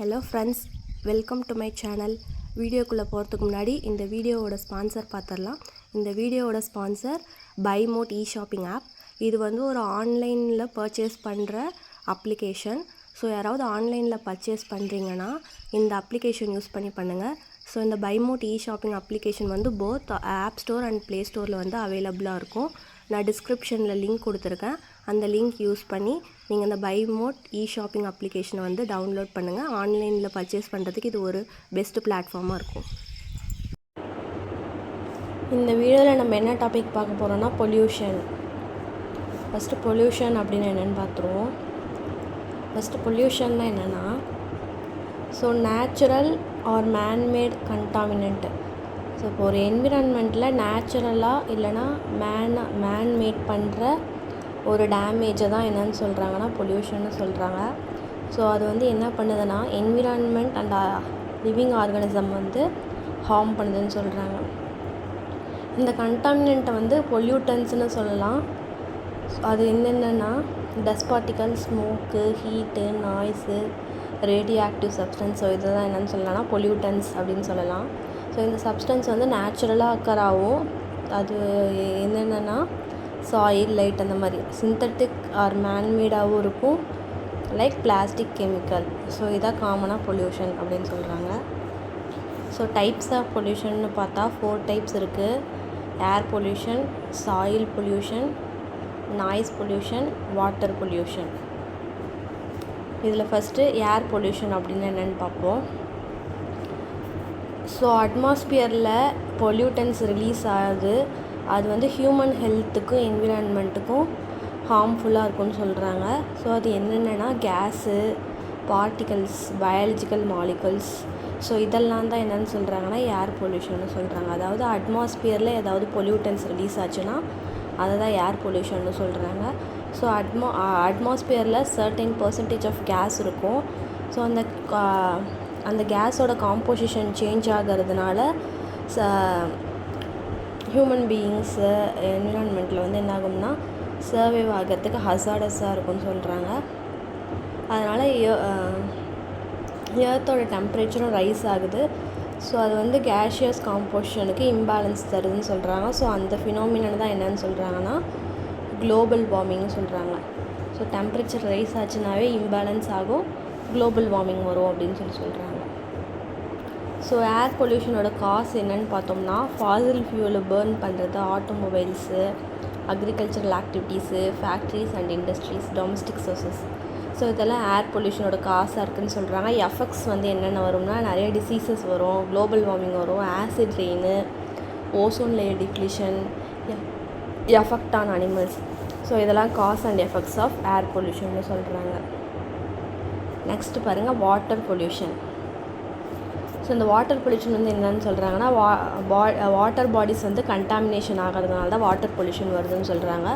Hello friends, welcome to my channel. வீடியோக்குள்ளே போகிறதுக்கு முன்னாடி இந்த வீடியோவோட ஸ்பான்சர் பார்த்துடலாம். இந்த வீடியோவோட ஸ்பான்சர் BuyMote ஷாப்பிங் ஆப். இது வந்து ஒரு ஆன்லைனில் பர்ச்சேஸ் பண்ணுற அப்ளிகேஷன். ஸோ யாராவது ஆன்லைனில் பர்ச்சேஸ் பண்ணுறீங்கன்னா இந்த அப்ளிகேஷன் யூஸ் பண்ணி பண்ணுங்கள். ஸோ இந்த BuyMote ஷாப்பிங் அப்ளிகேஷன் வந்து both app store and play ஸ்டோரில் வந்து அவைலபிளாக இருக்கும். நான் டிஸ்கிரிப்ஷனில் லிங்க் கொடுத்துருக்கேன். அந்த லிங்க் யூஸ் பண்ணி நீங்கள் இந்த BuyMote ஷாப்பிங் அப்ளிகேஷனை வந்து டவுன்லோட் பண்ணுங்கள். ஆன்லைனில் பர்ச்சேஸ் பண்ணுறதுக்கு இது ஒரு பெஸ்ட் பிளாட்ஃபார்மாக இருக்கும். இந்த வீடியோவில் நம்ம என்ன டாபிக் பார்க்க போகிறோன்னா பொல்யூஷன். ஃபஸ்ட்டு பொல்யூஷன் அப்படின்னு என்னென்னு பார்த்துருவோம். ஃபஸ்ட்டு பொல்யூஷன்னா என்னென்னா, so natural or manmade contaminant. So இப்போ ஒரு என்விரான்மெண்ட்டில் நேச்சுரலாக இல்லைனா மேன்மேட் பண்ணுற ஒரு டேமேஜை தான் என்னென்னு சொல்கிறாங்கன்னா பொல்யூஷன்னு சொல்கிறாங்க. ஸோ அது வந்து என்ன பண்ணுதுன்னா என்விரான்மெண்ட் அண்ட் லிவிங் ஆர்கானிசம் வந்து ஹார்ம் பண்ணுதுன்னு சொல்கிறாங்க. இந்த கண்டாமினண்ட்டை வந்து பொல்யூட்டன்ஸ்னு சொல்லலாம். அது என்னென்னா dust particle, smoke, heat, noise, radio active substance. So இதெல்லாம் என்னென்னு சொல்லலாம்னா பொல்யூட்டன்ஸ் அப்படின்னு சொல்லலாம். ஸோ இந்த சப்ஸ்டன்ஸ் வந்து நேச்சுரலாக அக்கராகவும், அது என்னென்னா சாயில், லைட் அந்த மாதிரி சிந்தட்டிக் ஆர் மேன்மேடாகவும் இருக்கும், லைக் பிளாஸ்டிக், கெமிக்கல். ஸோ இதான் காமனாக பொல்யூஷன் அப்படின்னு சொல்கிறாங்க. ஸோ டைப்ஸ் ஆஃப் பொல்யூஷன்னு பார்த்தா 4 டைப்ஸ் இருக்குது. Air pollution, soil pollution, noise pollution, water pollution. இதில் ஃபஸ்ட்டு ஏர் பொல்யூஷன் அப்படின்னு என்னென்னு பார்ப்போம். ஸோ அட்மாஸ்பியரில் பொல்யூட்டன்ஸ் ரிலீஸ் ஆகுது. அது வந்து ஹியூமன் ஹெல்த்துக்கும் என்விரான்மெண்ட்டுக்கும் ஹார்ம்ஃபுல்லாக இருக்கும்னு சொல்கிறாங்க. ஸோ அது என்னென்னா gas, particles, biological molecules. So இதெல்லாம் தான் என்னென்னு சொல்கிறாங்கன்னா ஏர் பொல்யூஷன்னு சொல்கிறாங்க. அதாவது அட்மாஸ்பியரில் ஏதாவது பொல்யூட்டன்ஸ் ரிலீஸ் ஆச்சுன்னா அதை தான் ஏர் பொல்யூஷன்னு சொல்கிறாங்க. ஸோ அட்மாஸ்பியரில் சர்டைன் பர்சன்டேஜ் ஆஃப் கேஸ் இருக்கும். ஸோ அந்த கேஸோட காம்போசிஷன் சேஞ்ச் ஆகிறதுனால ஹியூமன் பீயிங்ஸு என்விரான்மெண்ட்டில் வந்து என்ன ஆகும்னா சர்வைவ் ஆகிறதுக்கு ஹசார்டஸாக இருக்கும்னு சொல்கிறாங்க. அதனால் எர்த்தோட டெம்பரேச்சரும் ரைஸ் ஆகுது. ஸோ அது வந்து கேஷியஸ் காம்போசிஷனுக்கு இம்பேலன்ஸ் தருதுன்னு சொல்கிறாங்க. ஸோ அந்த ஃபினாமினன் தான் என்னென்னு சொல்கிறாங்கன்னா குளோபல் வார்மிங்னு சொல்கிறாங்க. ஸோ டெம்பரேச்சர் ரைஸ் ஆச்சுனாவே இம்பேலன்ஸ் ஆகும், குளோபல் வார்மிங் வரும் அப்படின்னு சொல்கிறாங்க. ஸோ ஏர் பொல்யூஷனோட காசு என்னென்னு பார்த்தோம்னா ஃபாசில் ஃபியூலை பேர்ன் பண்ணுறது, automobiles, agricultural activities, factories and industries, domestic sources. So இதெல்லாம் ஏர் பொல்யூஷனோட காசாக இருக்குதுன்னு சொல்கிறாங்க. எஃபெக்ட்ஸ் வந்து என்னென்ன வரும்னா நிறைய டிசீசஸ் வரும், குளோபல் வார்மிங் வரும், acid rain, ozone layer depletion, effect on animals. So இதெல்லாம் cause and effects of air பொல்யூஷன்னு சொல்கிறாங்க. நெக்ஸ்ட்டு பாருங்கள் வாட்டர் பொல்யூஷன். ஸோ இந்த வாட்டர் பொல்யூஷன் வந்து என்னென்னு சொல்கிறாங்கன்னா வாட்டர் பாடிஸ் வந்து கண்டாமினேஷன் ஆகிறதுனால தான் வாட்டர் பொல்யூஷன் வருதுன்னு சொல்கிறாங்க.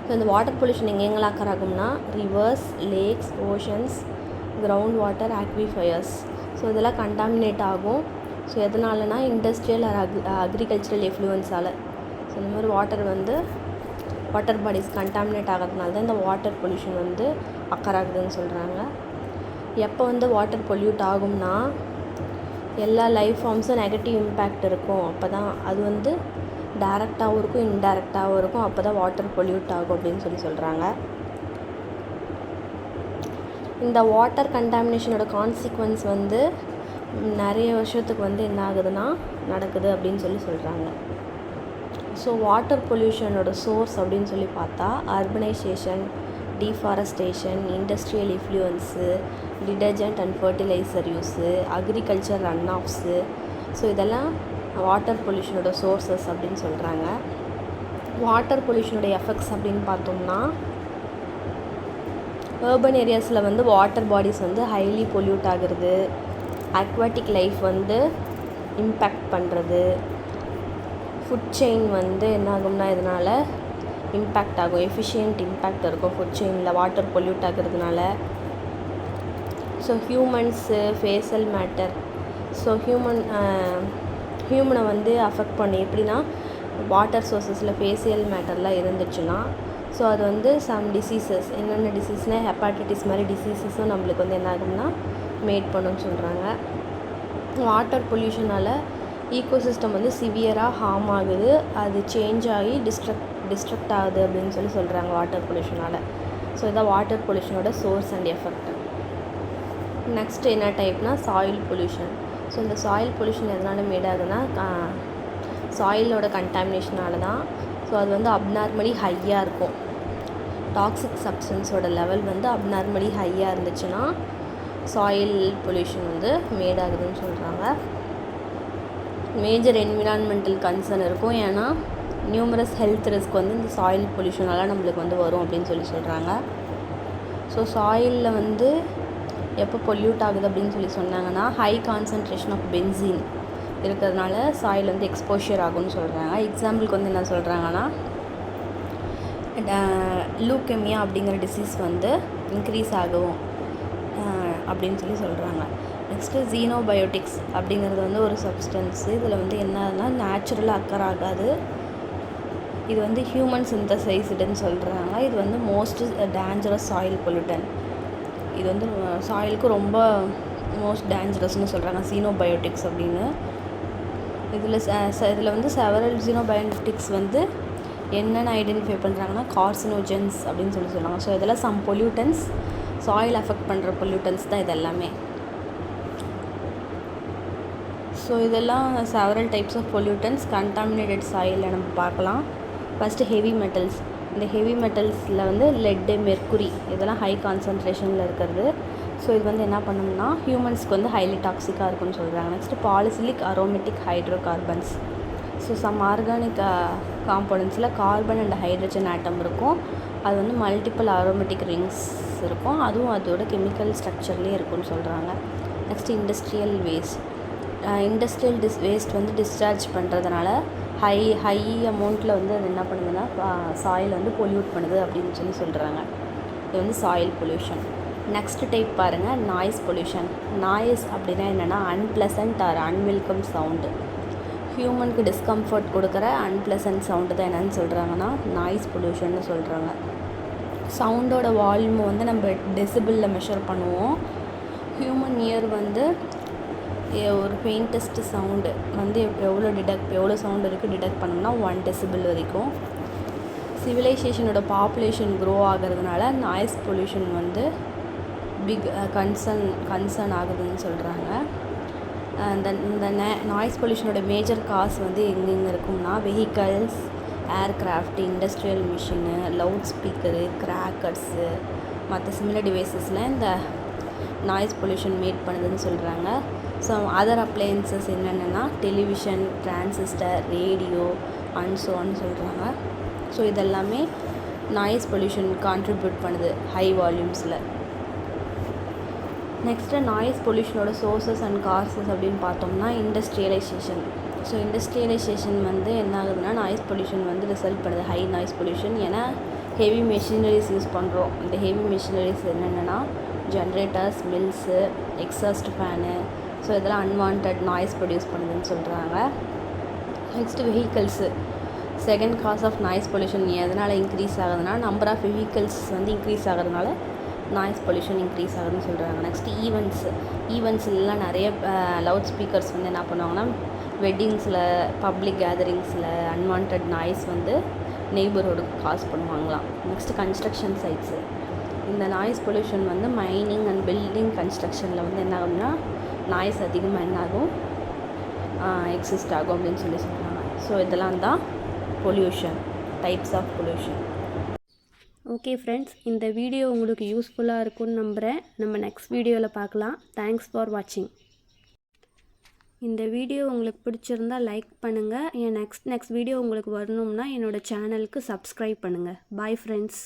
ஸோ இந்த வாட்டர் பொல்யூஷன் எங்கெங்கெல்லாம் அக்கறாகும்னா rivers, lakes, oceans, ground water, aquifers. So இதெல்லாம் கண்டாமினேட் ஆகும். ஸோ எதனாலனா இண்டஸ்ட்ரியல் அக்ரிகல்ச்சரல் எஃப்ளூயன்ஸால். ஸோ இந்த மாதிரி வாட்டர் பாடிஸ் கண்டாமினேட் ஆகிறதுனால தான் இந்த வாட்டர் பொல்யூஷன் வந்து அக்கறாகுதுன்னு சொல்கிறாங்க. எப்போ வந்து வாட்டர் பொல்யூட் ஆகும்னா எல்லா லைஃப் ஃபார்ம்ஸும் நெகட்டிவ் இம்பேக்ட் இருக்கும். அப்போ தான் அது வந்து டைரெக்டாகவும் இருக்கும், இன்டைரக்டாகவும் இருக்கும். அப்போ தான் வாட்டர் பொல்யூட் ஆகும் அப்படின்னு சொல்கிறாங்க. இந்த வாட்டர் கண்டாமினேஷனோட கான்சிக்வன்ஸ் வந்து நிறைய வருஷத்துக்கு வந்து என்ன ஆகுதுன்னா நடக்குது அப்படின்னு சொல்கிறாங்க. ஸோ வாட்டர் பொல்யூஷனோட சோர்ஸ் அப்படின்னு சொல்லி பார்த்தா urbanisation, deforestation, industrial influence, detergent and fertiliser use, agriculture run offs. So இதெல்லாம் வாட்டர் பொல்யூஷனோட சோர்ஸஸ் அப்படின்னு சொல்கிறாங்க. வாட்டர் பொல்யூஷனோட எஃபெக்ட்ஸ் அப்படின்னு பார்த்தோம்னா அர்பன் ஏரியாஸில் வந்து வாட்டர் பாடிஸ் வந்து ஹைலி பொல்யூட் ஆகிறது, அக்வாட்டிக் லைஃப் வந்து இம்பேக்ட் பண்ணுறது, ஃபுட் செயின் வந்து என்ன ஆகும்னா இதனால் இம்பேக்ட் ஆகும், எஃபிஷியன்ட் இம்பேக்ட் இருக்கும் ஃபுட் செயினில் வாட்டர் பொல்யூட் ஆகிறதுனால. So humans, facial matter. So ஹியூமனை வந்து அஃபெக்ட் பண்ணி எப்படின்னா வாட்டர் சோர்ஸஸில் ஃபேஷியல் மேட்டர்லாம் இருந்துச்சுன்னா ஸோ அது வந்து சம் டிசீசஸ், என்னென்ன டிசீஸ்னால் ஹெப்பாட்டிட்டிஸ் மாதிரி டிசீசஸும் நம்மளுக்கு வந்து என்ன ஆகும்னா மேட் பண்ணுன்னு சொல்கிறாங்க. வாட்டர் பொல்யூஷனால் ஈகோசிஸ்டம் வந்து சிவியராக ஹார்ம் ஆகுது, அது சேஞ்ச் ஆகி டிஸ்ட்ரக்ட் ஆகுது அப்படின்னு சொல்கிறாங்க வாட்டர் பொல்யூஷனால். ஸோ இதான் வாட்டர் பொல்யூஷனோட சோர்ஸ் அண்ட் எஃபெக்ட். நெக்ஸ்ட் என்ன டைப்னா சாயில் பொல்யூஷன். ஸோ இந்த சாயில் பொல்யூஷன் எதனால் மேட் ஆகுதுன்னா சாயிலோட கண்டாமினேஷனால தான். ஸோ அது வந்து அப்நார்மலி ஹையாக இருக்கும். டாக்ஸிக் சப்ஸ்டன்ஸோட லெவல் வந்து அப்நார்மலி ஹையாக இருந்துச்சுன்னா சாயில் பொல்யூஷன் வந்து மேட் ஆகுதுன்னு சொல்கிறாங்க. மேஜர் என்விரான்மெண்டல் கன்சர்ன் இருக்கும், ஏன்னா நியூமரஸ் ஹெல்த் ரிஸ்க் வந்து இந்த சாயில் பொல்யூஷனால் நம்மளுக்கு வந்து வரும் அப்படின்னு சொல்கிறாங்க. ஸோ சாயிலில் வந்து எப்போ பொல்யூட் ஆகுது அப்படின்னு சொன்னாங்கன்னா ஹை கான்சன்ட்ரேஷன் ஆஃப் பென்சீன் இருக்கிறதுனால சாயில் வந்து எக்ஸ்போஷர் ஆகும்னு சொல்கிறாங்க. எக்ஸாம்பிளுக்கு வந்து என்ன சொல்கிறாங்கன்னா லூக்கெமியா அப்படிங்கிற டிசீஸ் வந்து இன்க்ரீஸ் ஆகும் அப்படின்னு சொல்கிறாங்க. நெக்ஸ்ட்டு ஜீனோபயோட்டிக்ஸ் அப்படிங்கிறது வந்து ஒரு சப்ஸ்டன்ஸு. இதில் வந்து என்னன்னா நேச்சுரலாக அக்கர் ஆகாது, இது வந்து ஹியூமன் சிந்தசைஸ்டுன்னு சொல்கிறாங்க. இது வந்து மோஸ்ட் டேஞ்சரஸ் சாயில் பொல்யூட்டன். இது வந்து சாயிலுக்கு ரொம்ப மோஸ்ட் டேஞ்சரஸ்னு சொல்கிறாங்க ஜீனோபயோட்டிக்ஸ் அப்படின்னு. இதில் வந்து செவரல் ஜீனோபயோட்டிக்ஸ் வந்து என்னென்ன ஐடென்டிஃபை பண்ணுறாங்கன்னா கார்சினோஜென்ஸ் அப்படின்னு சொல்கிறாங்க. ஸோ இதெல்லாம் சம் பொல்யூட்டன்ஸ், சாயில் அஃபெக்ட் பண்ணுற பொல்யூட்டன்ஸ் தான் இது எல்லாமே. ஸோ இதெல்லாம் several types of pollutants contaminated சாயிலில் நம்ம பார்க்கலாம். First heavy metals. இந்த ஹெவி மெட்டல்ஸில் வந்து லெட்டு, மெர்க்குரி இதெல்லாம் ஹை கான்சன்ட்ரேஷனில் இருக்கிறது. ஸோ இது வந்து என்ன பண்ணோம்னா ஹியூமன்ஸ்க்கு வந்து ஹைலி டாக்ஸிக்காக இருக்குன்னு சொல்கிறாங்க. Next polycyclic aromatic hydrocarbons. So some organic காம்பனன்ட்ஸில் கார்பன் அண்ட் ஹைட்ரஜன் ஆட்டம் இருக்கும். அது வந்து மல்டிபிள் அரோமேட்டிக் ரிங்ஸ் இருக்கும், அதுவும் அதோட கெமிக்கல் ஸ்ட்ரக்சர்லேயே இருக்குன்னு சொல்கிறாங்க. Next industrial waste. Industrial waste வந்து டிஸ்சார்ஜ் பண்ணுறதுனால ஹை அமௌண்ட்டில் வந்து அது என்ன பண்ணுதுன்னா சாயில் வந்து பொல்யூட் பண்ணுது அப்படின்னு சொல்கிறாங்க. இது வந்து சாயில் பொல்யூஷன். நெக்ஸ்ட் டைப் பாருங்கள், நாய்ஸ் பொல்யூஷன். நாய்ஸ் அப்படின்னா என்னென்னா unpleasant R unwelcome sound. ஹியூமனுக்கு discomfort கொடுக்குற அன்பிளசன்ட் சவுண்டு தான் என்னென்னு சொல்கிறாங்கன்னா நாய்ஸ் பொல்யூஷன்னு சொல்கிறாங்க. சவுண்டோட வால்யூமை வந்து நம்ம டெசிபிளில் மெஷர் பண்ணுவோம். ஹியூமன் இயர் வந்து ஒரு ஃபெயின்டஸ்ட் சவுண்டு வந்து எவ்வளோ சவுண்டு இருக்குது டிடெக்ட் பண்ணோம்னா 1 decibel வரைக்கும். சிவிலைசேஷனோட பாப்புலேஷன் க்ரோ ஆகிறதுனால நாய்ஸ் பொல்யூஷன் வந்து பிக் கன்சர்ன் ஆகுதுன்னு சொல்கிறாங்க. இந்த நாய்ஸ் பொல்யூஷனோட மேஜர் காஸ் வந்து எங்கெங்கே இருக்கும்னா vehicles, aircraft, industrial machine, loudspeaker, crackers, மற்ற சிமிலர் டிவைசஸில் இந்த நாய்ஸ் பொல்யூஷன் மேட் பண்ணுதுன்னு சொல்கிறாங்க. ஸோ அதர் அப்ளையன்சஸ் என்னென்னா டெலிவிஷன், டிரான்சிஸ்டர், ரேடியோ அண்ட் ஸோன்னு சொல்கிறாங்க. ஸோ இதெல்லாமே நாய்ஸ் பொல்யூஷன் கான்ட்ரிபியூட் பண்ணுது ஹை வால்யூம்ஸில். நெக்ஸ்ட்டு நாய்ஸ் பொல்யூஷனோட சோர்ஸஸ் அண்ட் காசஸ் அப்படின்னு பார்த்தோம்னா இண்டஸ்ட்ரியலைசேஷன். ஸோ இண்டஸ்ட்ரியலைசேஷன் வந்து என்ன ஆகுதுன்னா நாய்ஸ் பொல்யூஷன் வந்து ரிசல்ட் பண்ணுது, ஹை நாய்ஸ் பொல்யூஷன். ஏன்னா ஹெவி மெஷினரிஸ் யூஸ் பண்ணுறோம். இந்த ஹெவி மெஷினரிஸ் என்னென்னா generators, mills, exhaust fan. So இதெல்லாம் அன்வான்ட் நாய்ஸ் ப்ரொடியூஸ் பண்ணுதுன்னு சொல்கிறாங்க. Next vehicles. Second cause of noise pollution எதனால் இன்க்ரீஸ் ஆகுதுன்னா நம்பர் ஆஃப் வெஹிக்கல்ஸ் வந்து இன்க்ரீஸ் ஆகிறதுனால நாய்ஸ் பொல்யூஷன் இன்க்ரீஸ் ஆகுதுன்னு சொல்கிறாங்க. நெக்ஸ்ட்டு ஈவெண்ட்ஸ்லாம் நிறைய லவுட் ஸ்பீக்கர்ஸ் வந்து என்ன பண்ணுவாங்கன்னா வெட்டிங்ஸில், பப்ளிக் கேதரிங்ஸில் அன்வான்ட் நாய்ஸ் வந்து நெய்பர்ஹுட்டுக்கு காஸ் பண்ணுவாங்களாம். Next construction சைட்ஸு. இந்த நாய்ஸ் பொல்யூஷன் வந்து மைனிங் அண்ட் பில்டிங் கன்ஸ்ட்ரக்ஷனில் வந்து என்ன ஆகும்னா நாய்ஸ் அதிகமாக என்ன ஆகும், எக்ஸிஸ்ட் ஆகும் அப்படின்னு சொல்கிறாங்க. ஸோ இதெல்லாம் தான் pollution, types of pollution. Okay friends, இந்த வீடியோ உங்களுக்கு யூஸ்ஃபுல்லாக இருக்கும்னு நம்புகிறேன். நம்ம நெக்ஸ்ட் வீடியோவில் பார்க்கலாம். தேங்க்ஸ் ஃபார் வாட்சிங். இந்த வீடியோ உங்களுக்கு பிடிச்சிருந்தால் லைக் பண்ணுங்கள். என் நெக்ஸ்ட் வீடியோ உங்களுக்கு வரணும்னா என்னோடய சேனலுக்கு சப்ஸ்கிரைப் பண்ணுங்கள். Bye friends.